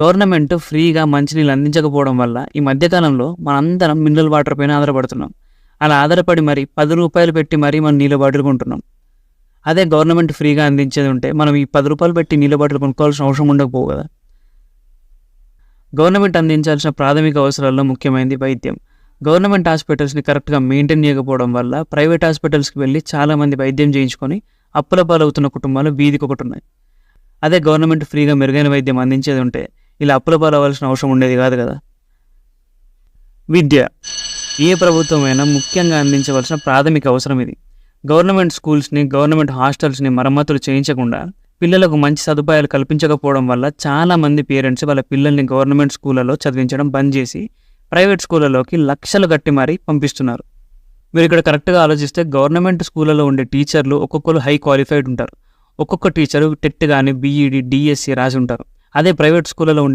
Government ఫ్రీగా మంచినీళ్ళు అందించకపోవడం వల్ల ఈ మధ్య కాలంలో మనందరం మినరల్ వాటర్ పైన ఆధారపడుతున్నాం. అలా ఆధారపడి మరి రూ. 10 పెట్టి మరీ మనం నీళ్ళ బాటిల్ కొంటున్నాం. అదే గవర్నమెంట్ ఫ్రీగా అందించేది ఉంటే మనం ఈ రూ. 10 పెట్టి నీళ్ళ బాటిల్ కొనుక్కోవాల్సిన అవసరం ఉండకపోవు కదా. గవర్నమెంట్ అందించాల్సిన ప్రాథమిక అవసరాల్లో ముఖ్యమైనది వైద్యం. గవర్నమెంట్ హాస్పిటల్స్ని కరెక్ట్గా మెయింటైన్ చేయకపోవడం వల్ల ప్రైవేట్ హాస్పిటల్స్కి వెళ్ళి చాలామంది వైద్యం చేయించుకొని అప్పుల పాలవుతున్న కుటుంబాలు వీధికి ఒకటి ఉన్నాయి. అదే గవర్నమెంట్ ఫ్రీగా మెరుగైన వైద్యం అందించేది ఉంటే ఇలా అప్పుల పాలవలసిన అవసరం ఉండేది కాదు కదా. విద్య ఏ ప్రభుత్వమైనా ముఖ్యంగా అందించవలసిన ప్రాథమిక అవసరం ఇది. గవర్నమెంట్ స్కూల్స్ని, గవర్నమెంట్ హాస్టల్స్ని మరమ్మతులు చేయించకుండా పిల్లలకు మంచి సదుపాయాలు కల్పించకపోవడం వల్ల చాలామంది పేరెంట్స్ వాళ్ళ పిల్లల్ని గవర్నమెంట్ స్కూళ్ళలో చదివించడం బంద్ చేసి ప్రైవేట్ స్కూళ్ళలోకి లక్షలు కట్టి మరీ పంపిస్తున్నారు. మీరు ఇక్కడ కరెక్ట్గా ఆలోచిస్తే గవర్నమెంట్ స్కూళ్ళలో ఉండే టీచర్లు ఒక్కొక్కరు హై క్వాలిఫైడ్ ఉంటారు. ఒక్కొక్క టీచరు టెట్ కానీ, బీఈడి, డిఎస్సి రాసి ఉంటారు. అదే ప్రైవేట్ స్కూళ్ళలో